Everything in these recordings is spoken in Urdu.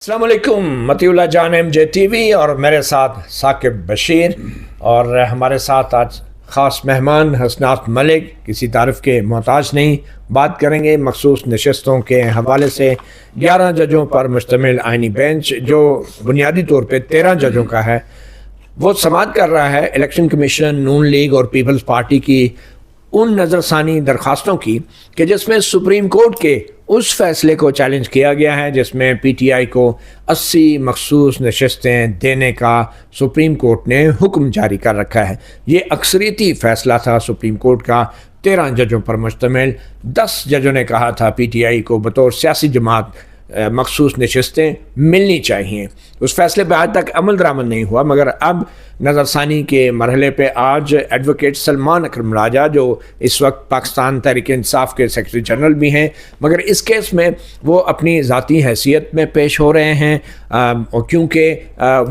السلام علیکم، متی اللہ جان MJTV اور میرے ساتھ ثاقب بشیر، اور ہمارے ساتھ آج خاص مہمان حسنات ملک، کسی تعارف کے محتاج نہیں۔ بات کریں گے مخصوص نشستوں کے حوالے سے۔ 11 ججوں پر مشتمل آئینی بینچ جو بنیادی طور پہ 13 ججوں کا ہے، وہ سماعت کر رہا ہے الیکشن کمیشن، نون لیگ اور پیپلز پارٹی کی ان نظر ثانی درخواستوں کی کہ جس میں سپریم کورٹ کے اس فیصلے کو چیلنج کیا گیا ہے جس میں PTI کو 80 مخصوص نشستیں دینے کا سپریم کورٹ نے حکم جاری کر رکھا ہے۔ یہ اکثریتی فیصلہ تھا سپریم کورٹ کا، 13 ججوں پر مشتمل۔ 10 ججوں نے کہا تھا PTI کو بطور سیاسی جماعت مخصوص نشستیں ملنی چاہیے۔ اس فیصلے پہ آج تک عمل درآمد نہیں ہوا، مگر اب نظر ثانی کے مرحلے پہ آج ایڈوکیٹ سلمان اکرم راجہ، جو اس وقت پاکستان تحریک انصاف کے سیکرٹری جنرل بھی ہیں، مگر اس کیس میں وہ اپنی ذاتی حیثیت میں پیش ہو رہے ہیں، کیونکہ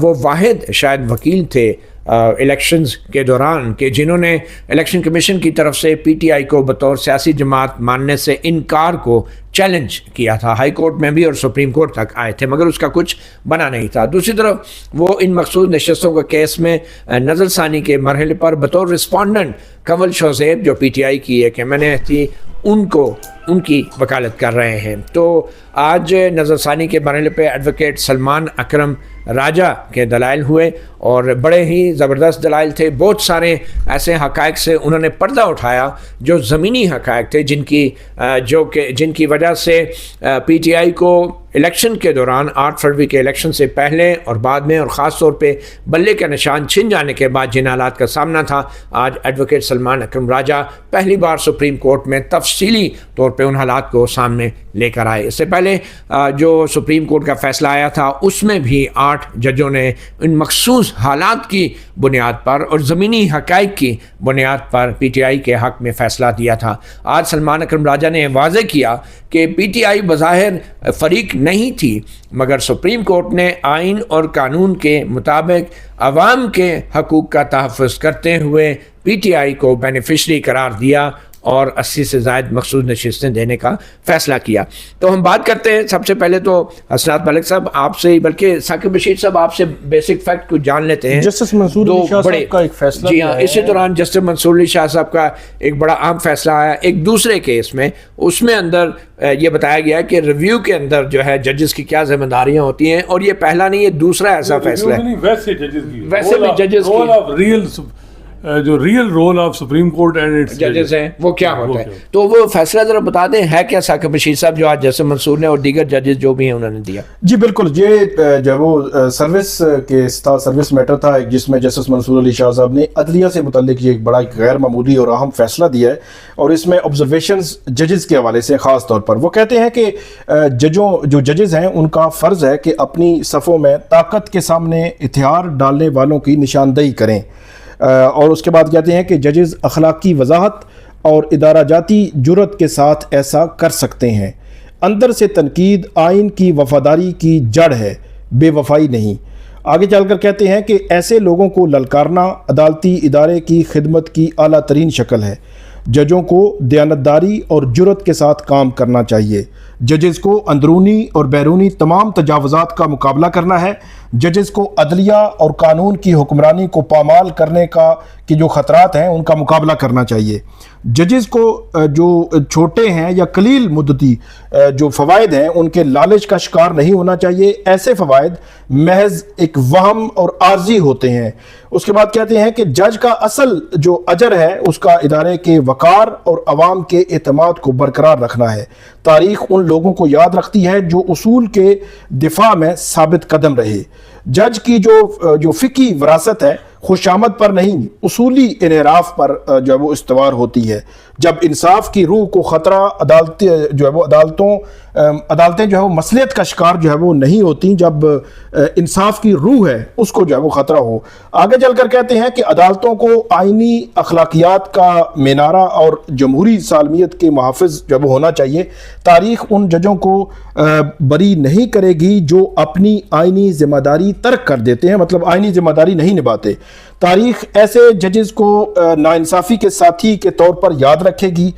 وہ واحد شاید وکیل تھے الیکشنز کے دوران کہ جنہوں نے الیکشن کمیشن کی طرف سے PTI کو بطور سیاسی جماعت ماننے سے انکار کو چیلنج کیا تھا۔ ہائی کورٹ میں بھی اور سپریم کورٹ تک آئے تھے، مگر اس کا کچھ بنا نہیں تھا۔ دوسری طرف وہ ان مخصوص نشستوں کے کیس میں نظر ثانی کے مرحلے پر بطور رسپونڈنٹ کنول شوزیب جو PTI کی ایک MNA تھی، ان کی وکالت کر رہے ہیں۔ تو آج نظر ثانی کے مرحلے پہ ایڈوکیٹ سلمان اکرم راجہ کے دلائل ہوئے اور بڑے ہی زبردست دلائل تھے۔ بہت سارے ایسے حقائق سے انہوں نے پردہ اٹھایا جو زمینی حقائق تھے، جن کی وجہ سے PTI کو الیکشن کے دوران 8 فروری کے الیکشن سے پہلے اور بعد میں، اور خاص طور پہ بلے کا نشان چھن جانے کے بعد جن حالات کا سامنا تھا، آج ایڈوکیٹ سلمان اکرم راجہ پہلی بار سپریم کورٹ میں تفصیلی طور پہ ان حالات کو سامنے لے کر آئے۔ اس سے پہلے جو سپریم کورٹ کا فیصلہ آیا تھا اس میں بھی 8 ججوں نے ان مخصوص حالات کی بنیاد پر اور زمینی حقائق کی بنیاد پر PTI کے حق میں فیصلہ دیا تھا۔ آج سلمان اکرم راجہ نے واضح کیا کہ PTI بظاہر فریق نہیں تھی، مگر سپریم کورٹ نے آئین اور قانون کے مطابق عوام کے حقوق کا تحفظ کرتے ہوئے PTI کو بینیفیشری قرار دیا اور 80 سے زائد مخصوص نشستیں دینے کا فیصلہ کیا۔ تو ہم بات کرتے ہیں سب سے پہلے تو حسنات ملک صاحب آپ سے، بلکہ ثاقب بشیر صاحب آپ سے بیسک فیکٹ کو جان لیتے ہیں۔ جسٹس منصور علی شاہ صاحب کا ایک فیصلہ، جی ہاں، اسی دوران جسٹس منصور علی شاہ صاحب کا ایک بڑا اہم فیصلہ آیا ایک دوسرے کیس میں۔ اس میں اندر یہ بتایا گیا کہ ریویو کے اندر جو ہے ججز کی کیا ذمہ داریاں ہوتی ہیں، اور یہ پہلا نہیں، یہ دوسرا ایسا فیصلہ ہے۔ ویسے بھی ججز کی جو real rule of Supreme Court and its ججز ہیں وہ کیا ہوتا ہے، تو وہ فیصلہ ذرا بتا دیں ہے کیا ثاقب بشیر صاحب، جو آج جسٹس منصور نے اور دیگر ججز جو بھی ہیں انہوں نے دیا۔ جی بالکل، یہ جب وہ سروس کیس تھا، سروس میٹر تھا جس میں جسٹس منصور علی شاہ صاحب نے عدلیہ سے متعلق یہ ایک بڑا غیر معمولی اور اہم فیصلہ دیا ہے، اور اس میں آبزرویشنز ججز کے حوالے سے خاص طور پر وہ کہتے ہیں کہ جو ججز ہیں ان کا فرض ہے کہ اپنی صفوں میں طاقت کے سامنے ہتھیار ڈالنے والوں کی نشاندہی کریں، اور اس کے بعد کہتے ہیں کہ ججز اخلاقی وضاحت اور ادارہ جاتی جرات کے ساتھ ایسا کر سکتے ہیں۔ اندر سے تنقید آئین کی وفاداری کی جڑ ہے، بے وفائی نہیں۔ آگے چل کر کہتے ہیں کہ ایسے لوگوں کو للکارنا عدالتی ادارے کی خدمت کی اعلیٰ ترین شکل ہے۔ ججوں کو دیانتداری اور جرات کے ساتھ کام کرنا چاہیے۔ ججز کو اندرونی اور بیرونی تمام تجاوزات کا مقابلہ کرنا ہے۔ ججز کو عدلیہ اور قانون کی حکمرانی کو پامال کرنے کے جو خطرات ہیں ان کا مقابلہ کرنا چاہیے۔ ججز کو جو چھوٹے ہیں یا قلیل مدتی جو فوائد ہیں ان کے لالچ کا شکار نہیں ہونا چاہیے۔ ایسے فوائد محض ایک وہم اور عارضی ہوتے ہیں۔ اس کے بعد کہتے ہیں کہ جج کا اصل جو اجر ہے اس کا ادارے کے وقار اور عوام کے اعتماد کو برقرار رکھنا ہے۔ تاریخ ان لوگوں کو یاد رکھتی ہے جو اصول کے دفاع میں ثابت قدم رہے۔ جج کی جو فقہی وراثت ہے خوش آمد پر نہیں، اصولی انحراف پر جو ہے وہ استوار ہوتی ہے۔ جب انصاف کی روح کو خطرہ عدالتیں جو ہے وہ مصلحت کا شکار جو ہے وہ نہیں ہوتی، جب انصاف کی روح ہے اس کو جو ہے وہ خطرہ ہو۔ آگے چل کر کہتے ہیں کہ عدالتوں کو آئینی اخلاقیات کا مینارہ اور جمہوری سالمیت کے محافظ جو ہے وہ ہونا چاہیے۔ تاریخ ان ججوں کو بری نہیں کرے گی جو اپنی آئینی ذمہ داری ترک کر دیتے ہیں, مطلب آئینی ذمہ داری نہیں نبھاتے. تاریخ ایسے ججز کو ناانصافی کے ساتھی کے طور پر یاد رکھے گی.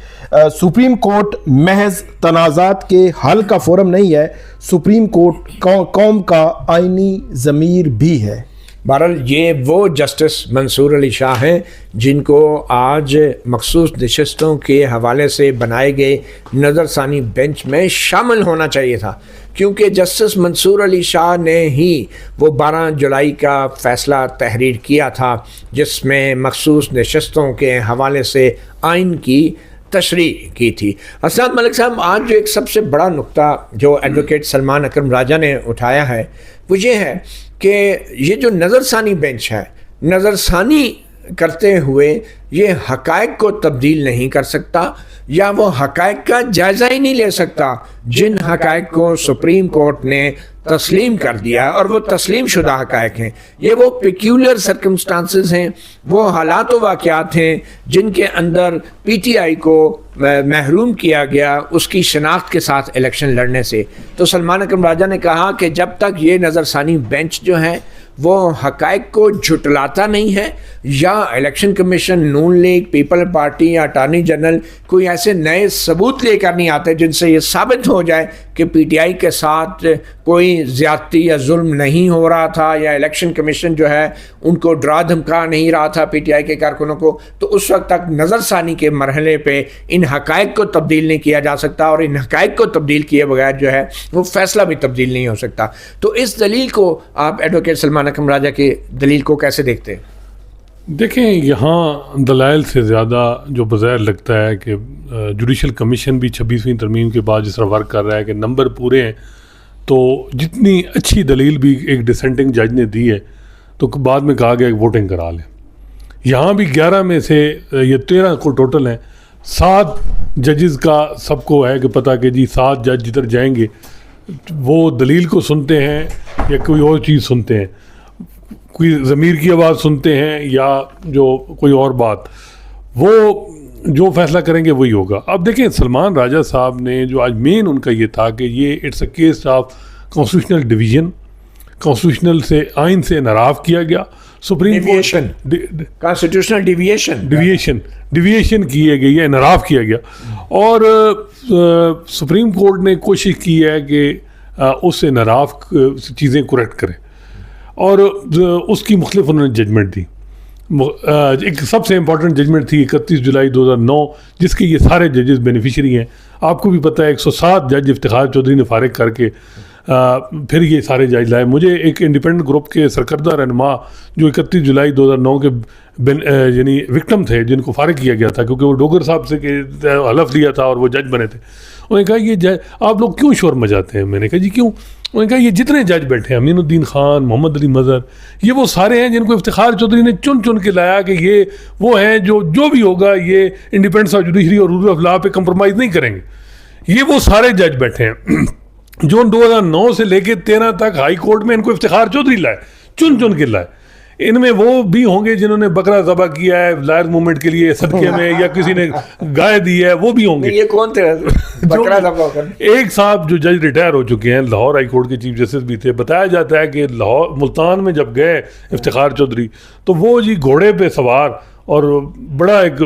سپریم کورٹ محض تنازعات کے حل کا فورم نہیں ہے, سپریم کورٹ قوم کا آئینی ضمیر بھی ہے. بہرحال یہ وہ جسٹس منصور علی شاہ ہیں جن کو آج مخصوص نشستوں کے حوالے سے بنائے گئے نظر ثانی بینچ میں شامل ہونا چاہیے تھا, کیونکہ جسٹس منصور علی شاہ نے ہی وہ 12 جولائی کا فیصلہ تحریر کیا تھا جس میں مخصوص نشستوں کے حوالے سے آئین کی تشریح کی تھی. حسنات ملک صاحب, آج جو ایک سب سے بڑا نقطہ جو ایڈوکیٹ سلمان اکرم راجہ نے اٹھایا ہے وہ یہ ہے کہ یہ جو نظر ثانی بینچ ہے, نظر ثانی کرتے ہوئے یہ حقائق کو تبدیل نہیں کر سکتا یا وہ حقائق کا جائزہ ہی نہیں لے سکتا جن حقائق کو سپریم کورٹ نے تسلیم کر دیا اور وہ تسلیم شدہ حقائق ہیں. یہ وہ پیکیولر سرکمسٹانسز ہیں, وہ حالات و واقعات ہیں جن کے اندر پی ٹی آئی کو محروم کیا گیا اس کی شناخت کے ساتھ الیکشن لڑنے سے. تو سلمان اکرم راجہ نے کہا کہ جب تک یہ نظر ثانی بینچ جو ہے وہ حقائق کو جھٹلاتا نہیں ہے یا الیکشن کمیشن, نون لیگ, پیپل پارٹی یا اٹارنی جنرل کوئی ایسے نئے ثبوت لے کر نہیں آتے جن سے یہ ثابت ہو جائے کہ پی ٹی آئی کے ساتھ کوئی زیادتی یا ظلم نہیں ہو رہا تھا یا الیکشن کمیشن جو ہے ان کو ڈرا دھمکا نہیں رہا تھا پی ٹی آئی کے کارکنوں کو, تو اس وقت تک نظر ثانی کے مرحلے پہ ان حقائق کو تبدیل نہیں کیا جا سکتا اور ان حقائق کو تبدیل کیے بغیر جو ہے وہ فیصلہ بھی تبدیل نہیں ہو سکتا. تو اس دلیل کو آپ ایڈوکیٹ سلمان اکرم راجہ کی دلیل کو کیسے دیکھتے ہیں؟ دیکھیں, یہاں دلائل سے زیادہ جو بظاہر لگتا ہے کہ جوڈیشل کمیشن بھی 26ویں ترمیم کے بعد جس طرح ورک کر رہا ہے کہ نمبر پورے ہیں, تو جتنی اچھی دلیل بھی ایک ڈسینٹنگ جج نے دی ہے تو بعد میں کہا گیا کہ ووٹنگ کرا لیں. یہاں بھی 11 میں سے یہ 13 کو ٹوٹل ہیں, 7 ججز کا سب کو ہے کہ پتہ کہ جی 7 جج جدھر جائیں گے وہ دلیل کو سنتے ہیں یا کوئی اور چیز سنتے ہیں, کوئی ضمیر کی آواز سنتے ہیں یا جو کوئی اور بات, وہ جو فیصلہ کریں گے وہی ہوگا. اب دیکھیں سلمان راجہ صاحب نے جو آج مین ان کا یہ تھا کہ یہ it's a case of constitutional division, constitutional سے آئین سے انحراف کیا گیا, سپریم کورٹ کانسٹیٹیوشنل ڈیویشن کیے گئی ہے, انحراف کیا گیا, اور سپریم کورٹ نے کوشش کی ہے کہ اس سے انحراف چیزیں کریکٹ کرے اور اس کی مختلف انہوں نے ججمنٹ دی. ایک سب سے امپورٹنٹ ججمنٹ تھی 31 جولائی 2009 جس کے یہ سارے ججز بینیفیشری ہیں. آپ کو بھی پتہ ہے 107 جج افتخار چودھری نے فارغ کر کے پھر یہ سارے جج لائے. مجھے ایک انڈیپینڈنٹ گروپ کے سرکردہ رہنما جو 31 جولائی 2009 کے یعنی وکٹم تھے جن کو فارغ کیا گیا تھا کیونکہ وہ ڈوگر صاحب سے حلف لیا تھا اور وہ جج بنے تھے, انہوں نے کہا یہ جج آپ لوگ کیوں شور مچاتے ہیں؟ میں نے کہا جی کیوں؟ انہوں نے کہا یہ جتنے جج بیٹھے ہیں, امین الدین خان, محمد علی مظہر, یہ وہ سارے ہیں جن کو افتخار چودھری نے چن چن کے لایا کہ یہ وہ ہیں جو بھی ہوگا یہ انڈیپینڈنس آف جوڈیشری اور رول آف لا پہ کمپرومائز نہیں کریں گے. یہ وہ سارے جج بیٹھے ہیں جو 2009 سے لے کے 13 تک ہائی کورٹ میں ان کو افتخار چودھری لائے, چن چن کے لائے. ان میں وہ بھی ہوں گے جنہوں نے بکرا ذبح کیا ہے لائر موومنٹ کے لیے صدقے میں یا کسی نے گائے دی ہے, وہ بھی ہوں گے. یہ کون تھے بکرا ذبح؟ ایک صاحب جو جج ریٹائر ہو چکے ہیں, لاہور ہائی کورٹ کے چیف جسٹس بھی تھے. بتایا جاتا ہے کہ لاہور ملتان میں جب گئے افتخار چودھری تو وہ جی گھوڑے پہ سوار اور بڑا ایک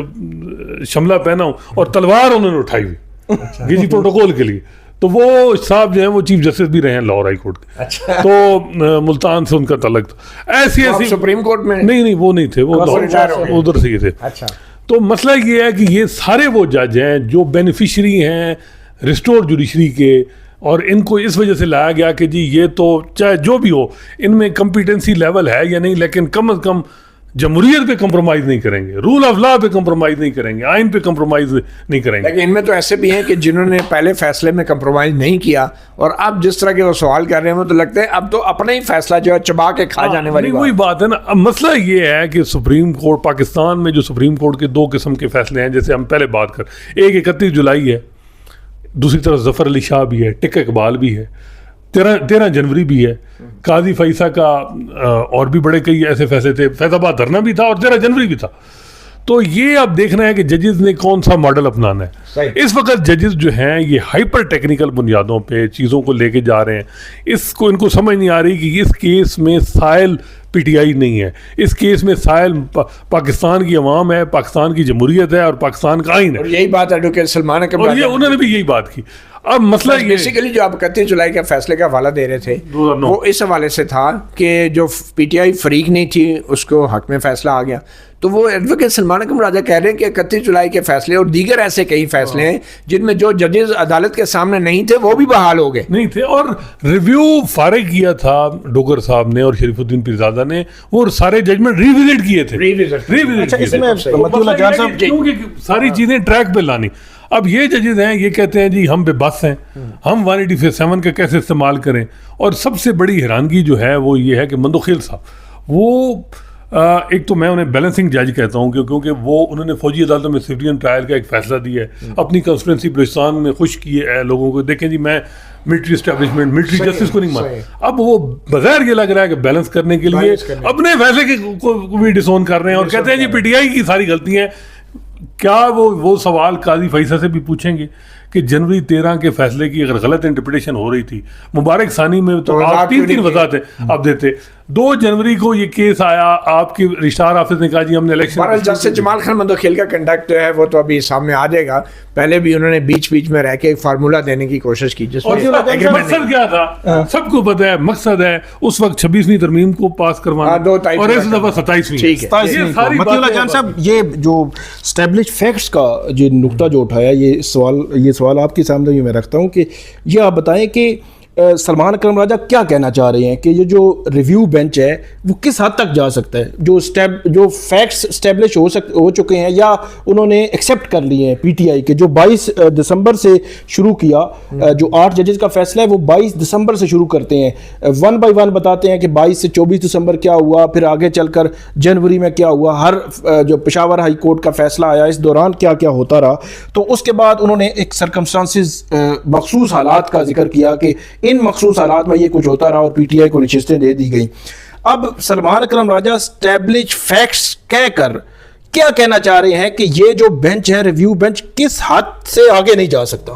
شملہ پہنا اور تلوار انہوں نے اٹھائی ہوئی جی پروٹوکول کے لیے. تو وہ صاحب جو ہیں وہ چیف جسٹس بھی رہے ہیں لاہور ہائی کورٹ کے, تو ملتان سے ان کا تعلق تھا. ایسی سپریم کورٹ میں نہیں وہ نہیں تھے, وہ ادھر سے ہی تھے. تو مسئلہ یہ ہے کہ یہ سارے وہ جج ہیں جو بینیفیشری ہیں ریسٹور جوڈیشری کے, اور ان کو اس وجہ سے لایا گیا کہ جی یہ تو چاہے جو بھی ہو ان میں کمپیٹنسی لیول ہے یا نہیں, لیکن کم از کم جمہوریت پہ کمپرومائز نہیں کریں گے, رول آف لا پہ کمپرومائز نہیں کریں گے, آئین پہ کمپرومائز نہیں کریں گے. لیکن ان میں تو ایسے بھی ہیں کہ جنہوں نے پہلے فیصلے میں کمپرومائز نہیں کیا اور اب جس طرح کے وہ سوال کر رہے ہیں وہ تو لگتا ہے اب تو اپنا ہی فیصلہ جو ہے چبا کے کھا جانے والی وہی بات ہے نا. اب مسئلہ یہ ہے کہ سپریم کورٹ پاکستان میں جو سپریم کورٹ کے 2 قسم کے فیصلے ہیں جیسے ہم پہلے بات کر, ایک 31 جولائی ہے, دوسری طرف ظفر علی شاہ بھی ہے, ٹک اقبال بھی ہے, 13 جنوری بھی ہے, قاضی فیصہ کا اور بھی بڑے کئی ایسے فیصلے تھے, فیض آباد دھرنا بھی تھا اور 13 جنوری بھی تھا. تو یہ اب دیکھنا ہے کہ ججز نے کون سا ماڈل اپنانا ہے. اس وقت ججز جو ہیں یہ ہائپر ٹیکنیکل بنیادوں پہ چیزوں کو لے کے جا رہے ہیں. ان کو سمجھ نہیں آ رہی کہ اس کیس میں سائل پی ٹی آئی نہیں ہے, اس کیس میں سائل پاکستان کی عوام ہے, پاکستان کی جمہوریت ہے اور پاکستان کا آئین ہے. اور یہی بات ایڈوکیٹ سلمان اکرم اور یہ انہوں نے بھی یہی بات کی. اب مسئلہ یہ بیسیکلی جو آپ 31 جولائی کے فیصلے کا حوالہ دے رہے تھے وہ اس حوالے سے تھا کہ جو پی ٹی آئی فریق نہیں تھی اس کو حق میں فیصلہ آ گیا. تو وہ ایڈوکیٹ سلمان اکرم راجہ کہہ رہے ہیں کہ 31 جولائی کے فیصلے اور دیگر ایسے کئی فیصلے ہیں جن میں جو ججز عدالت کے سامنے نہیں تھے وہ بھی بحال ہو گئے. نہیں تھے, اور ریویو فارغ کیا تھا ڈوگر صاحب نے اور شریف الدین پیرزادہ نے, وہ سارے ججمنٹ ریوزٹ کیے تھے. کیونکہ ساری چیزیں ٹریک پہ لانی. اب یہ ججز ہیں یہ کہتے ہیں جی ہم بے بس ہیں, ہم 187 کا کیسے استعمال کریں. اور سب سے بڑی حیرانگی جو ہے وہ یہ ہے کہ مندوخیل صاحب وہ ایک تو میں انہیں بیلنسنگ جج کہتا ہوں کیونکہ وہ انہوں نے فوجی عدالتوں میں سویٹین ٹرائل کا ایک فیصلہ دیا ہے, اپنی کنسٹیٹوئنسی بلوچستان میں خوش کیے ہے لوگوں کو. دیکھیں جی میں ملٹری اسٹیبلشمنٹ ملٹری جسٹس کو نہیں مانتا. اب وہ بظاہر یہ لگ رہا ہے کہ بیلنس کرنے کے لیے اپنے فیصلے کو بھی ڈسون کر رہے ہیں اور کہتے ہیں جی پی ٹی آئی کی ساری غلطی ہیں. کیا وہ سوال قاضی فیصل سے بھی پوچھیں گے کہ جنوری 13 کے فیصلے کی اگر غلط انٹرپریٹیشن ہو رہی تھی, مبارک ثانی میں تو آپ 3 وضاحتیں آپ دیتے. 2 جنوری کو یہ کیس آیا, آپ کی رجسٹرار آفس نے کہا جی ہم نے الیکشن. جسٹس جمال خان مندوخیل کا کنڈکٹ جو ہے وہ تو ابھی سامنے آ جائے گا. پہلے بھی انہوں نے بیچ میں رہ کے ایک فارمولا دینے کی کوشش کی جس میں مقصد کیا تھا سب کو پتہ ہے. مقصد ہے اس وقت 26ویں ترمیم کو پاس کروانا اور اس دفعہ 27ویں. مطیع اللہ جان صاحب یہ جو اسٹیبلش فیکٹس کا جو نقطہ جو اٹھایا یہ سوال آپ کے سامنے بھی میں رکھتا ہوں کہ یہ آپ بتائیں کہ سلمان اکرم راجہ کیا کہنا چاہ رہے ہیں کہ یہ جو ریویو بینچ ہے وہ کس حد تک جا سکتا ہے. جو فیکٹس اسٹیبلش ہو چکے ہیں یا انہوں نے ایکسیپٹ کر لیے ہیں پی ٹی آئی کے, جو 22 دسمبر سے شروع کیا, جو 8 ججز کا فیصلہ ہے وہ 22 دسمبر سے شروع کرتے ہیں, 1 بائی 1 بتاتے ہیں کہ 22 سے 24 دسمبر کیا ہوا, پھر آگے چل کر جنوری میں کیا ہوا, ہر جو پشاور ہائی کورٹ کا فیصلہ آیا اس دوران کیا کیا ہوتا رہا. تو اس کے بعد انہوں نے ایک سرکمسٹانسز مخصوص حالات کا ذکر کیا کہ ان مخصوص حالات میں یہ کچھ ہوتا رہا اور پی ٹی آئی کو نشستیں دے دی گئیں. اب سلمان اکرم راجہ اسٹیبلش فیکٹس کہہ کر کیا کہنا چاہ رہے ہیں کہ یہ جو بینچ ہے ریویو بینچ کس حد سے آگے نہیں جا سکتا.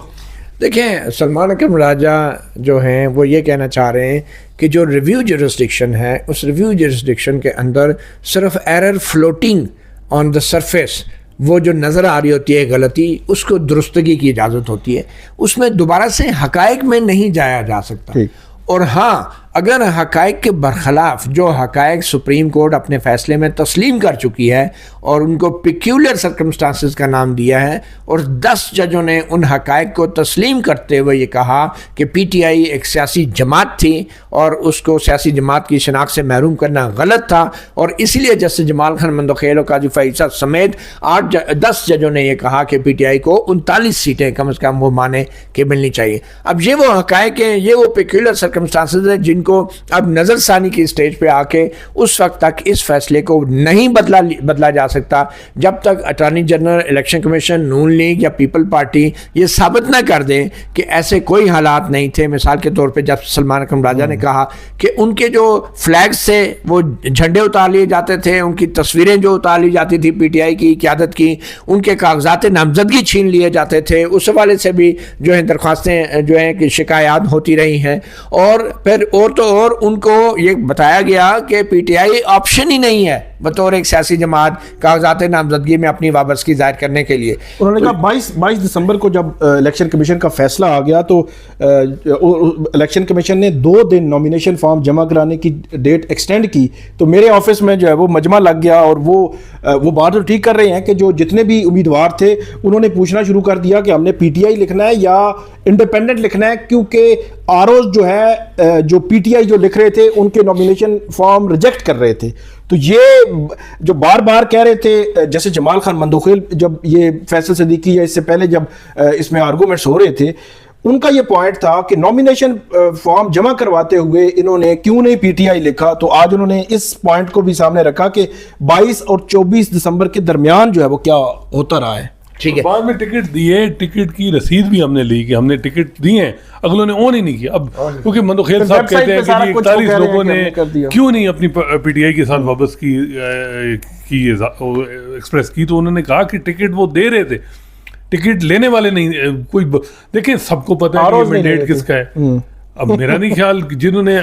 دیکھیں سلمان اکرم راجہ جو ہیں وہ یہ کہنا چاہ رہے ہیں کہ جو ریویو جورسڈکشن ہے اس ریویو جورسڈکشن کے اندر صرف error floating on the surface, وہ جو نظر آ رہی ہوتی ہے غلطی, اس کو درستگی کی اجازت ہوتی ہے. اس میں دوبارہ سے حقائق میں نہیں جایا جا سکتا. اور ہاں اگر حقائق کے برخلاف جو حقائق سپریم کورٹ اپنے فیصلے میں تسلیم کر چکی ہے اور ان کو پیکیولر سرکمسٹانسز کا نام دیا ہے, اور 10 ججوں نے ان حقائق کو تسلیم کرتے ہوئے یہ کہا کہ پی ٹی آئی ایک سیاسی جماعت تھی اور اس کو سیاسی جماعت کی شناخت سے محروم کرنا غلط تھا, اور اسی لیے جسٹس جمال خان مندوخیل اور قاضی فیصل سمیت 10 ججوں نے یہ کہا کہ پی ٹی آئی کو 39 سیٹیں کم از کم وہ مانے کہ ملنی چاہیے. اب یہ وہ حقائق ہیں, یہ وہ پیکیولر سرکمسٹانسز ہیں جن کو اب نظر ثانی کی سٹیج پہ آ کے اس وقت تک اس فیصلے کو نہیں بدلا جا سکتا جب تک اٹارنی جنرل, الیکشن کمیشن, نون لیگ یا پیپل پارٹی یہ ثابت نہ کر دیں کہ ایسے کوئی حالات نہیں تھے. مثال کے طور پہ جب سلمان اکرم راجہ نے کہا کہ ان کے جو فلیگز سے وہ جھنڈے اتار لیے جاتے تھے, ان کی تصویریں جو اتار لی جاتی تھی پی ٹی آئی کی قیادت کی, ان کے کاغذات نامزدگی چھین لیے جاتے تھے, اس حوالے سے بھی جو ہیں درخواستیں جو ہیں کہ شکایات ہوتی رہی ہیں. اور پھر اور ان کو یہ بتایا گیا کہ پی ٹی آئی آپشن ہی نہیں ہے بطور ایک سیاسی جماعت کاغذات نامزدگی میں اپنی وابستگی ظاہر کرنے کے لیے. انہوں نے کہا 22 دسمبر کو جب الیکشن کمیشن کا فیصلہ آ گیا تو الیکشن کمیشن نے 2 دن نامینیشن فارم جمع کرانے کی ڈیٹ ایکسٹینڈ کی, تو میرے آفس میں جو ہے وہ مجمع لگ گیا. اور وہ بات تو ٹھیک کر رہے ہیں کہ جو جتنے بھی امیدوار تھے انہوں نے پوچھنا شروع کر دیا کہ ہم نے پی ٹی آئی لکھنا ہے یا انڈیپینڈنٹ لکھنا ہے, کیونکہ آر اوز جو ہے جو پی ٹی آئی جو لکھ رہے تھے ان کے نامینیشن فارم ریجیکٹ کر رہے تھے. تو یہ جو بار بار کہہ رہے تھے جیسے جمال خان مندوخیل جب یہ فیصل صدیقی یا اس سے پہلے جب اس میں آرگومنٹس ہو رہے تھے, ان کا یہ پوائنٹ تھا کہ نامینیشن فارم جمع کرواتے ہوئے انہوں نے کیوں نہیں پی ٹی آئی لکھا. تو آج انہوں نے اس پوائنٹ کو بھی سامنے رکھا کہ 22 اور 24 دسمبر کے درمیان جو ہے وہ کیا ہوتا رہا ہے. ٹھیک ہے, بعد میں ٹکٹ دیے, ٹکٹ کی رسید بھی ہم نے لی کہ ہم نے ٹکٹ دیے ہیں, اگلوں نے آن ہی نہیں کیا. اب کیونکہ مندوخیل صاحب کہتے ہیں کہ 41 لوگوں نے کیوں نہیں اپنی پی ٹی آئی کے ساتھ وابستگی کی ایکسپریس کی, تو انہوں نے کہا کہ ٹکٹ وہ دے رہے تھے, ٹکٹ لینے والے نہیں. کوئی دیکھیں سب کو پتا ہے کہ مینڈیٹ کس کا ہے. اب میرا نہیں خیال جنہوں نے,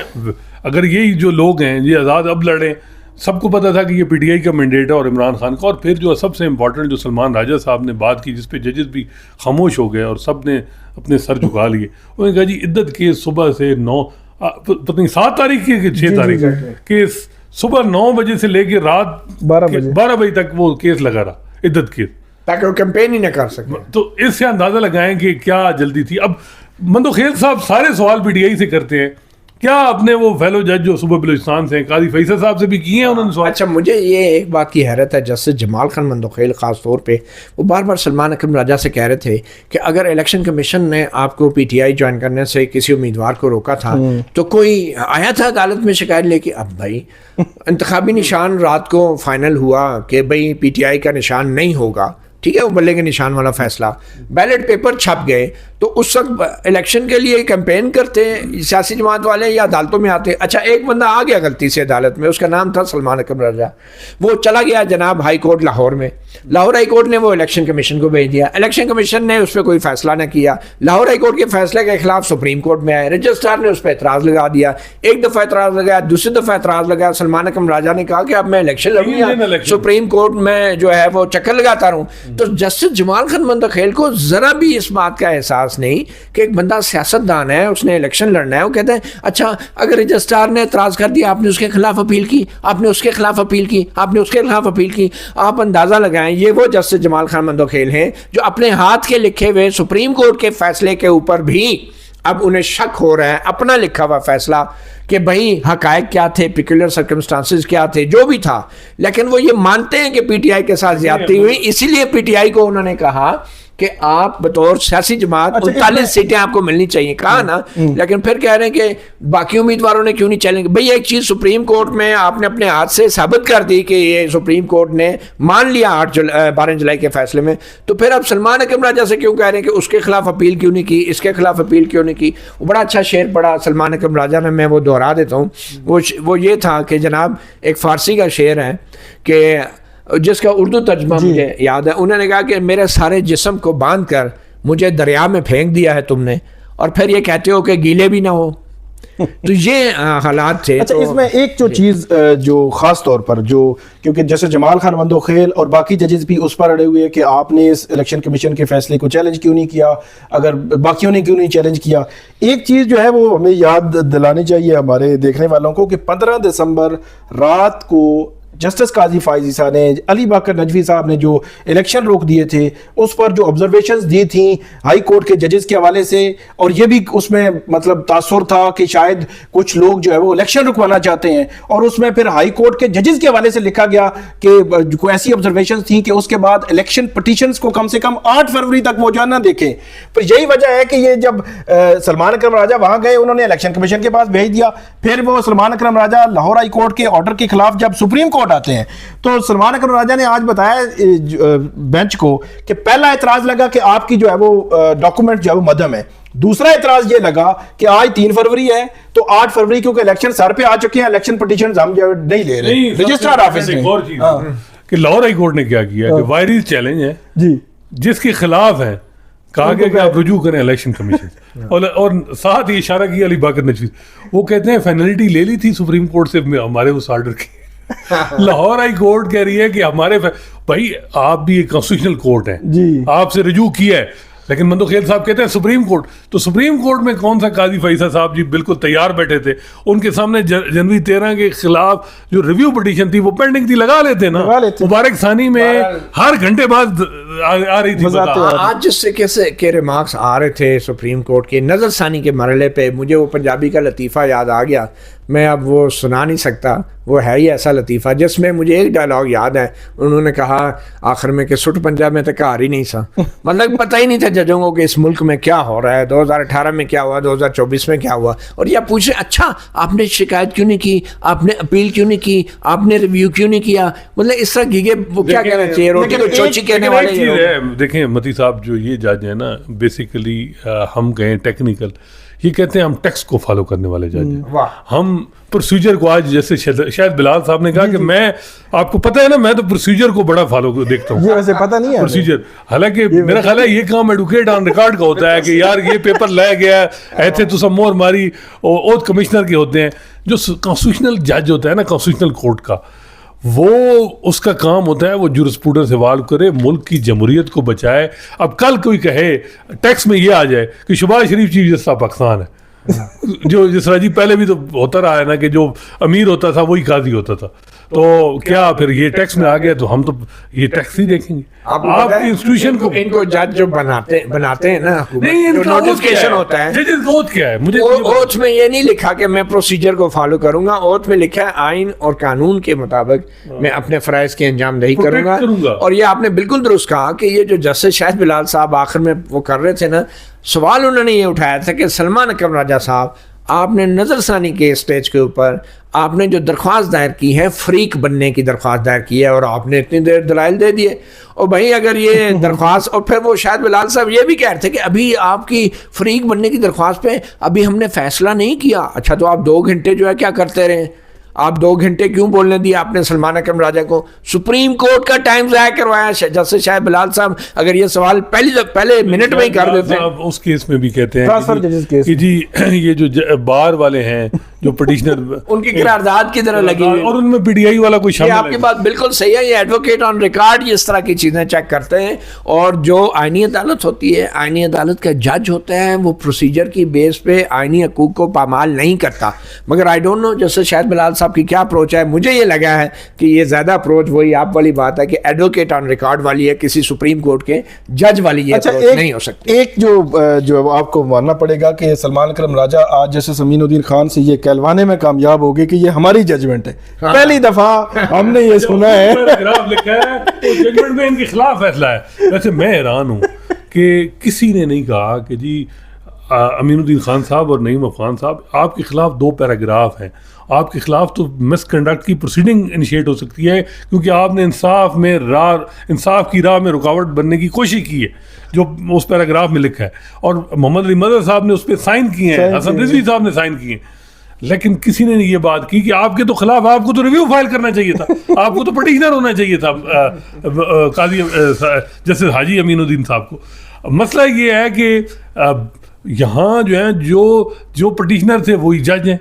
اگر یہی جو لوگ ہیں یہ آزاد اب لڑے, سب کو پتا تھا کہ یہ پی ٹی آئی کا مینڈیٹ ہے اور عمران خان کا. اور پھر جو سب سے امپورٹنٹ جو سلمان راجہ صاحب نے بات کی, جس پہ ججز بھی خاموش ہو گئے اور سب نے اپنے سر جھکا لیے, انہوں نے کہا جی عدت کیس صبح سے پتہ نہیں 7 تاریخ کی کہ 6 تاریخ کیس صبح 9 بجے سے لے کے رات 12 بجے تک وہ کیس لگا رہا عدت کیس, تاکہ وہ کیمپین ہی نہ کر سکے. تو اس سے اندازہ لگائیں کہ کیا جلدی تھی. اب مندوخیل صاحب سارے سوال پی ٹی آئی سے کرتے ہیں, کیا اپنے وہ فیلو جج جو صوبہ بلوچستان سے ہیں قاضی فیصل صاحب سے بھی کیے ہیں انہوں نے سوال؟ اچھا, مجھے یہ ایک بات کی حیرت ہے, جسٹس جمال خان مندوخیل خاص طور پہ وہ بار بار سلمان اکرم راجہ سے کہہ رہے تھے کہ اگر الیکشن کمیشن نے آپ کو پی ٹی آئی جوائن کرنے سے کسی امیدوار کو روکا تھا تو کوئی آیا تھا عدالت میں شکایت لے کے؟ اب بھائی انتخابی نشان رات کو فائنل ہوا کہ بھئی پی ٹی آئی کا نشان نہیں ہوگا, ٹھیک ہے, وہ بلے کے نشان والا فیصلہ, بیلٹ پیپر چھپ گئے, تو اس وقت الیکشن کے لیے کیمپین کرتے سیاسی جماعت والے یا عدالتوں میں آتے. اچھا, ایک بندہ آ گیا غلطی سے عدالت میں, اس کا نام تھا سلمان اکرم راجہ, وہ چلا گیا جناب ہائی کورٹ لاہور میں, لاہور ہائی کورٹ نے وہ الیکشن کمیشن کو بھیج دیا, الیکشن کمیشن نے اس پہ کوئی فیصلہ نہ کیا, لاہور ہائی کورٹ کے فیصلے کے خلاف سپریم کورٹ میں آئے, رجسٹرار نے اس پہ اعتراض لگا دیا, ایک دفعہ اعتراض لگایا, دوسری دفعہ اعتراض لگایا, سلمان اکرم راجہ نے کہا کہ اب میں الیکشن لڑوں گا, سپریم کورٹ میں جو ہے وہ چکر لگاتا رہوں. تو جسٹس جمال خان مندوخیل کو ذرا بھی اس بات کا احساس نہیں کہ ایک بندہ سیاست دان ہے, اس نے الیکشن لڑنا ہے, وہ کہتے ہیں اچھا اگر رجسٹرار نے اعتراض کر دیا, آپ نے اس کے خلاف اپیل کی, آپ نے اس کے خلاف اپیل کی, آپ نے اس کے خلاف اپیل کی. آپ اندازہ لگائیں یہ وہ جسٹس جمال خان مندوخیل ہیں جو اپنے ہاتھ کے لکھے ہوئے سپریم کورٹ کے فیصلے کے اوپر بھی اب انہیں شک ہو رہا ہے, اپنا لکھا ہوا فیصلہ کہ بھئی حقائق کیا تھے, پیکولر سرکمسٹانسز کیا تھے, جو بھی تھا, لیکن وہ یہ مانتے ہیں کہ پی ٹی آئی کے ساتھ زیادتی ہوئی, اسی لیے پی ٹی آئی کو انہوں نے کہا کہ آپ بطور سیاسی جماعت 39 سیٹیں آپ کو ملنی چاہیے, کہا نا, لیکن پھر کہہ رہے ہیں کہ باقی امیدواروں نے کیوں نہیں چیلنج. بھئی ایک چیز سپریم کورٹ میں آپ نے اپنے ہاتھ سے ثابت کر دی کہ یہ سپریم کورٹ نے مان لیا 12 جولائی کے فیصلے میں, تو پھر اب سلمان اکرم راجہ سے کیوں کہہ رہے ہیں کہ اس کے خلاف اپیل کیوں نہیں کی, اس کے خلاف اپیل کیوں نہیں کی. وہ بڑا اچھا شعر پڑھا سلمان اکرم راجہ نے, میں وہ دہرا دیتا ہوں, وہ یہ تھا کہ جناب ایک فارسی کا شعر ہے کہ جس کا اردو ترجمہ مجھے یاد ہے, انہوں نے کہا کہ میرے سارے جسم کو باندھ کر مجھے دریا میں پھینک دیا ہے تم نے, اور پھر یہ کہتے ہو کہ گیلے بھی نہ ہو. تو یہ حالات تھے. اچھا, اس میں ایک جو چیز جو خاص طور پر جو کیونکہ جیسے جمال خان مندوخیل اور باقی ججز بھی اس پر اڑے ہوئے کہ آپ نے اس الیکشن کمیشن کے فیصلے کو چیلنج کیوں نہیں کیا, اگر باقیوں نے کیوں نہیں چیلنج کیا. ایک چیز جو ہے وہ ہمیں یاد دلانی چاہیے ہمارے دیکھنے والوں کو کہ 15 دسمبر رات کو جسٹس قاضی فائز عیسیٰ نے, علی باقر نجوی صاحب نے جو الیکشن روک دیے تھے اس پر جو آبزرویشنز دی تھیں ہائی کورٹ کے ججز کے حوالے سے, اور یہ بھی اس میں مطلب تاثر تھا کہ شاید کچھ لوگ جو ہے وہ الیکشن رکوانا چاہتے ہیں, اور اس میں پھر ہائی کورٹ کے ججز کے حوالے سے لکھا گیا کہ کوئی ایسی آبزرویشنز تھیں کہ اس کے بعد الیکشن پٹیشنز کو کم سے کم 8 فروری تک وہ جو نہ دیکھیں. پر یہی وجہ ہے کہ یہ جب سلمان اکرم راجہ وہاں گئے, انہوں نے الیکشن کمیشن کے پاس بھیج دیا, پھر وہ سلمان اکرم راجہ لاہور ہائی کورٹ کے آرڈر کے خلاف جب سپریم کورٹ آتے ہیں, تو سلمان اکرم راجہ نے آج بتایا بینچ کو کہ پہلا اعتراض لگا کہ آپ کی جو ہے وہ ڈاکومنٹ جو ہے وہ مدھم ہے, دوسرا اعتراض یہ لگا کہ آج 3 فروری ہے تو 8 فروری کیونکہ الیکشن سر پہ آ چکے ہیں, الیکشن پٹیشنز ہم جو نہیں لے رہے. رجسٹرار آفس میں کہ لاہور ہائی کورٹ نے کیا کیا کہ وائریز چیلنج ہے جی جس کے خلاف ہے, کہا گیا کہ آپ رجوع کریں الیکشن کمیشن, اور ساتھ ہی اشارہ کیا علی باقر نجوی, وہ کہتے ہیں فائنلٹی لے لی تھی سپریم کورٹ سے ہمارے اس آرڈر کی. لاہور ہائی کورٹ کہہ رہی ہے کہ ہمارے بھائی آپ بھی ایک کانسٹیٹیوشنل کورٹ ہیں, آپ سے رجوع کیا ہے, لیکن مندوخیل صاحب کہتے ہیں سپریم کورٹ. تو سپریم کورٹ میں کون سا قاضی فیصل صاحب جی بالکل تیار بیٹھے تھے, ان کے سامنے جنوری 13 کے خلاف جو ریویو پٹیشن تھی وہ پینڈنگ تھی, لگا لیتے نا. مبارک ثانی میں ہر گھنٹے بعد آ رہی تھی. آج جس سے کے ریمارکس آ رہے تھے سپریم کورٹ کے نظر ثانی کے مرحلے پہ, مجھے وہ پنجابی کا لطیفہ یاد آ گیا, میں اب وہ سنا نہیں سکتا, وہ ہے ہی ایسا لطیفہ جس میں مجھے ایک ڈائلاگ یاد ہے, انہوں نے کہا آخر میں کہ سٹ پنجاب میں تو کار ہی نہیں سا, مطلب پتہ ہی نہیں تھا ججوں کو کہ اس ملک میں کیا ہو رہا ہے, 2018 میں کیا ہوا, 2024 میں کیا ہوا. اور یہ پوچھ رہے اچھا آپ نے شکایت کیوں نہیں کی, آپ نے اپیل کیوں نہیں کی, آپ نے ریویو کیوں نہیں کیا, مطلب اس طرح گیگے وہ کیا کہنا چاہیے, روٹی کو چوچی کہنے والے. دیکھیں متی صاحب جو یہ جج ہیں نا, بیسیکلی ہم کہیں ٹیکنیکل, یہ کہتے ہیں ہم ٹیکسٹ کو فالو کرنے والے جج ہیں. واہ. ہم پروسیجر کو آج جیسے شاید بلال صاحب نے کہا کہ میں آپ کو پتہ ہے نا میں تو پروسیجر کو بڑا فالو دیکھتا ہوں. یہ ویسے پتہ نہیں ہے پروسیجر, حالانکہ میرا خیال ہے یہ کام ایڈوکیٹ آن ریکارڈ کا ہوتا ہے کہ یار یہ پیپر لے گیا ایتھے تو سب مور ماری اوتھ کمشنر کے ہوتے ہیں. جو کانسٹیٹیوشنل جج ہوتا ہے نا کانسٹیٹیوشنل کورٹ کا, وہ اس کا کام ہوتا ہے وہ جورسپروڈنس ایوالو کرے, ملک کی جمہوریت کو بچائے. اب کل کوئی کہے ٹیکس میں یہ آ جائے کہ شہباز شریف چیف جسٹس آف پاکستان ہے, جو جس طرح جی پہلے بھی تو ہوتا رہا ہے نا کہ جو امیر ہوتا تھا وہی قاضی ہوتا تھا, تو کیا پھر یہ ٹیکس میں آ گیا تو ہم تو یہ ٹیکس ہی دیکھیں گے. آپ کی انسٹیٹیوشن کو ان کو جج جو بناتے ہیں نا نوٹیفکیشن ہوتا ہے, اوتھ کیا ہے مجھے اوتھ میں یہ نہیں لکھا کہ میں پروسیجر کو فالو کروں گا, اوتھ میں لکھا ہے آئین اور قانون کے مطابق میں اپنے فرائض کی انجام دہی کروں گا. اور یہ آپ نے بالکل درست کہا کہ یہ جو جسٹس شاہد بلال صاحب آخر میں وہ کر رہے تھے نا, سوال انہوں نے یہ اٹھایا تھا کہ سلمان اکرم راجہ صاحب آپ نے نظر ثانی کے اسٹیج کے اوپر آپ نے جو درخواست دائر کی ہے فریق بننے کی درخواست دائر کی ہے اور آپ نے اتنی دیر دلائل دے دیے. اور بھائی اگر یہ درخواست, اور پھر وہ شاید بلال صاحب یہ بھی کہہ رہے تھے کہ ابھی آپ کی فریق بننے کی درخواست پہ ابھی ہم نے فیصلہ نہیں کیا. اچھا تو آپ 2 گھنٹے جو ہے کیا کرتے رہے, آپ 2 گھنٹے کیوں بولنے دیا آپ نے سلمان اکرم راجہ کو؟ سپریم کورٹ کا ٹائم ضائع کروایا. جیسے شاید بلال صاحب اگر یہ سوال پہلے منٹ میں ہی کر دیتے ہیں. اس کیس میں بھی کہتے ہیں کہ جی یہ جو بار والے ہیں جو پٹیشنر ان کی قرارداد کی طرح لگی ہوئی, اور ان میں پی ڈی آئی والا کوئی شامل ہے. آپ کی بات بالکل صحیح ہے, یہ ایڈوکیٹ آن ریکارڈ اس طرح کی چیزیں چیک کرتے ہیں. اور جو آئینی عدالت ہوتی ہے, آئینی عدالت کا جج ہوتا ہے, وہ پروسیجر کی بیس پہ آئینی حقوق کو پامال نہیں کرتا. مگر آئی ڈونٹ نو جیسے شاید بلال صاحب کی کیا اپروچ ہے, مجھے یہ لگا ہے کہ یہ زیادہ اپروچ وہی آپ والی بات ہے کہ ایڈوکیٹ آن ریکارڈ والی ہے, کسی سپریم کورٹ کے جج والی یہ اپروچ نہیں ہو سکتی. ایک جو آپ کو ماننا پڑے گا کہ سلمان اکرم راجہ آج جیسے امین الدین خان سے یہ کہلوانے میں کامیاب ہو گئے کہ یہ ہماری ججمنٹ ہے, پہلی دفعہ ہم نے یہ سنا ہے ججمنٹ میں ان کے خلاف فیصلہ ہے. ویسے میں حیران ہوں کہ کسی نے نہیں کہا کہ جی امین الدین خان صاحب اور نعیم افغان صاحب آپ کے خلاف 2 پیراگراف ہیں, آپ کے خلاف تو مس کنڈکٹ کی پروسیڈنگ انیشیٹ ہو سکتی ہے کیونکہ آپ نے انصاف کی راہ میں رکاوٹ بننے کی کوشش کی ہے جو اس پیراگراف میں لکھا ہے. اور محمد علی مظہر صاحب نے اس پہ سائن کیے ہیں, حسن رضوی صاحب نے سائن کیے ہیں, لیکن کسی نے یہ بات کی کہ آپ کے تو خلاف آپ کو تو ریویو فائل کرنا چاہیے تھا, آپ کو تو پٹیشنر ہونا چاہیے تھا قاضی جسٹس حاجی امین الدین صاحب کو. مسئلہ یہ ہے کہ یہاں جو ہیں جو پٹیشنر تھے وہی جج ہیں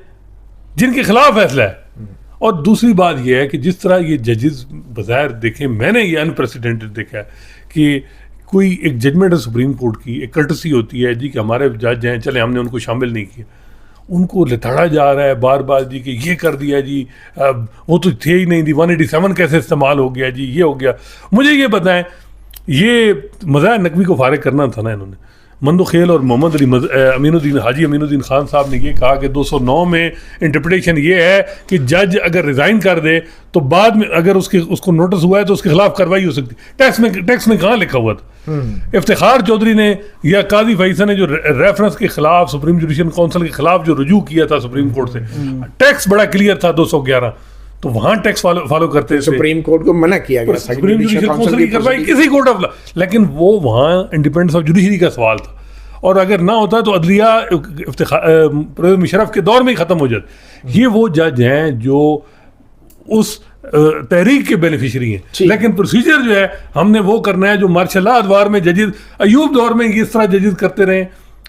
جن کے خلاف فیصلہ ہے. اور دوسری بات یہ ہے کہ جس طرح یہ ججز بظاہر دیکھیں, میں نے یہ انپریسیڈنٹڈ دیکھا ہے کہ کوئی ایک ججمنٹ ہے سپریم کورٹ کی, ایک کرٹسی ہوتی ہے جی کہ ہمارے جج ہیں, چلے ہم نے ان کو شامل نہیں کیا, ان کو لتاڑا جا رہا ہے بار بار جی کہ یہ کر دیا جی, وہ تو تھے ہی نہیں, 187 کیسے استعمال ہو گیا جی, یہ ہو گیا. مجھے یہ بتائیں, یہ مظاہر نقوی کو فارغ کرنا تھا نا انہوں نے. مندو خیل اور محمد علی حاجی امین الدین خان صاحب نے یہ کہا کہ 209 میں انٹرپریٹیشن یہ ہے کہ جج اگر ریزائن کر دے تو بعد میں اگر اس کو نوٹس ہوا ہے تو اس کے خلاف کارروائی ہو سکتی. ٹیکس میں کہاں لکھا ہوا تھا؟ افتخار چودھری نے یا قاضی فیصل نے جو ریفرنس کے خلاف سپریم جوڈیشل کونسل کے خلاف جو رجوع کیا تھا سپریم کورٹ سے, ٹیکس بڑا کلیئر تھا 211, تو وہاں ٹیکس فالو کرتے تھے. سپریم کورٹ کو منع کیا گیا سپریم جوڈیشل کونسل کی کارروائی کسی کورٹ آف لا, لیکن وہ وہاں انڈیپینڈنس آف جوڈیشری کا سوال تھا, اور اگر نہ ہوتا تو عدلیہ پرویز مشرف کے دور میں ہی ختم ہو جاتا. یہ وہ جج ہیں جو اس تحریک کے بینیفیشری ہیں, لیکن پروسیجر جو ہے ہم نے وہ کرنا ہے جو مارشل لا ادوار میں ججز, ایوب دور میں اس طرح ججز کرتے رہے,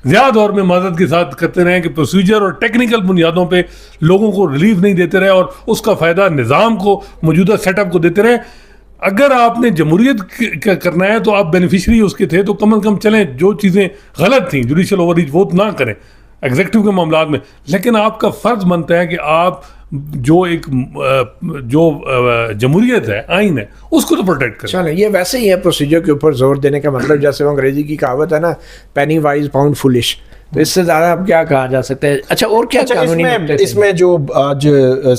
زیادہ دور میں معذرت کے ساتھ کرتے رہے کہ پروسیجر اور ٹیکنیکل بنیادوں پہ لوگوں کو ریلیف نہیں دیتے رہے اور اس کا فائدہ نظام کو, موجودہ سیٹ اپ کو دیتے رہے. اگر آپ نے جمہوریت کا کرنا ہے تو آپ بینیفیشری اس کے تھے, تو کم از کم چلیں جو چیزیں غلط تھیں جوڈیشل اوور ریچ وہ نہ کریں ایگزیکٹو کے معاملات میں, لیکن آپ کا فرض بنتا ہے کہ آپ جو جمہوریت ہے, آئین ہے, اس کو تو پروٹیکٹ کریں. چلیں یہ ویسے ہی ہے پروسیجر کے اوپر زور دینے کا مطلب, جیسے وہ انگریزی کی کہاوت ہے نا, پینی وائز پاؤنڈ فولش, تو اس سے زیادہ اب کیا کہا جا سکتا ہے. اچھا اور کیا اس میں جو آج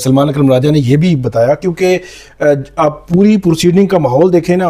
سلمان اکرم راجہ نے یہ بھی بتایا, کیونکہ آپ پوری پروسیڈنگ کا ماحول دیکھیں نا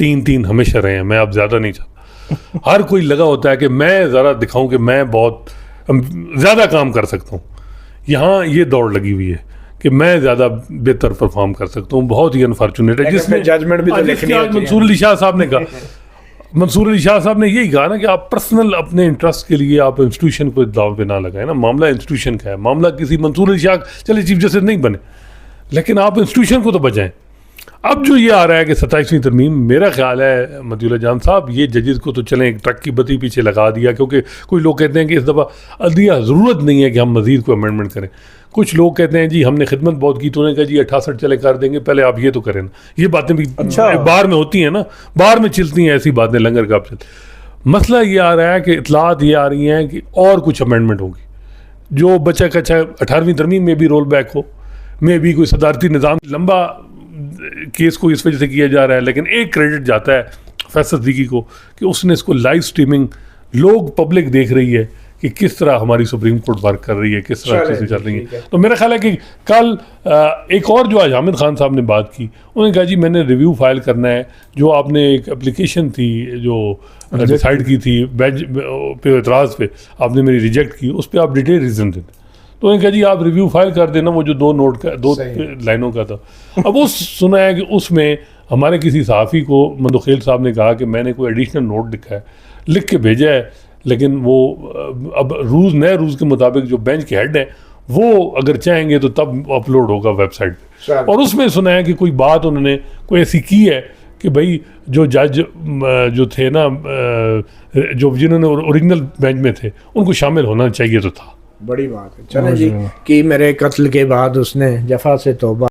3 ہمیشہ رہے ہیں, میں اب زیادہ نہیں چاہتا. ہر کوئی لگا ہوتا ہے کہ میں ذرا دکھاؤں کہ میں بہت زیادہ کام کر سکتا ہوں. یہاں یہ دوڑ لگی ہوئی ہے کہ میں زیادہ بہتر پرفارم کر سکتا ہوں. بہت ہی انفارچونیٹ ہے. جس میں ججمنٹ بھی تو لکھنی ہوتی ہے. منصور علی شاہ صاحب نے کہا, منصور علی شاہ صاحب نے یہی کہا نا کہ آپ پرسنل اپنے انٹرسٹ کے لیے آپ انسٹیٹیوشن کو داؤ پہ نہ لگائیں نا. معاملہ انسٹیٹیوشن کا ہے, معاملہ کسی منصور علی شاہ چلے چیف جسٹس نہیں بنے, لیکن آپ انسٹیٹیوشن کو تو بچائیں. اب جو یہ آ رہا ہے کہ 27ویں ترمیم, میرا خیال ہے مطیع اللہ جان صاحب یہ ججز کو تو چلیں ایک ٹرک کی بتی پیچھے لگا دیا, کیونکہ کوئی لوگ کہتے ہیں کہ اس دفعہ عدلیہ ضرورت نہیں ہے کہ ہم مزید کوئی امینڈمنٹ کریں. کچھ لوگ کہتے ہیں جی ہم نے خدمت بہت کی, تو انہوں نے کہا جی 68 چلے کر دیں گے, پہلے آپ یہ تو کریں نا. یہ باتیں بھی باہر میں ہوتی ہیں نا, باہر میں چلتی ہیں ایسی باتیں لنگر کا چلتی. مسئلہ یہ آ رہا ہے کہ اطلاعات یہ آ رہی ہیں کہ اور کچھ امینڈمنٹ ہوگی جو بچہ کچھ 18ویں ترمیم میں بھی رول بیک ہو, میں بھی کوئی صدارتی نظام لمبا کیس کو اس وجہ سے کیا جا رہا ہے. لیکن ایک کریڈٹ جاتا ہے فیصل صدیقی کو کہ اس نے اس کو لائیو سٹریمنگ, لوگ پبلک دیکھ رہی ہے کہ کس طرح ہماری سپریم کورٹ ورک کر رہی ہے, کس طرح چیزیں چل رہی ہیں. تو میرا خیال ہے کہ کل ایک اور جو آج حامد خان صاحب نے بات کی, انہوں نے کہا جی میں نے ریویو فائل کرنا ہے, جو آپ نے ایک اپلیکیشن تھی جو ڈیسائیڈ کی تھی بیچ پہ اعتراض پہ, آپ نے میری ریجیکٹ کی, اس پہ آپ ڈیٹیل ریزن دیں. تو انہوں نے کہا جی آپ ریویو فائل کر دینا, وہ جو 2 نوٹ کا 2 لائنوں کا تھا. اب اس سنا ہے کہ اس میں ہمارے کسی صحافی کو مندوخیل صاحب نے کہا کہ میں نے کوئی ایڈیشنل نوٹ لکھا ہے, لکھ کے بھیجا ہے, لیکن وہ اب نئے رولز کے مطابق جو بینچ کے ہیڈ ہیں وہ اگر چاہیں گے تو تب اپلوڈ ہوگا ویب سائٹ پہ. اور اس میں سنا ہے کہ کوئی بات انہوں نے کوئی ایسی کی ہے کہ بھائی جو جج جو تھے نا, جو جنہوں نے اوریجنل بینچ میں تھے, ان کو شامل ہونا چاہیے تو تھا. بڑی بات ہے. چلیں جی, کہ میرے قتل کے بعد اس نے جفا سے توبہ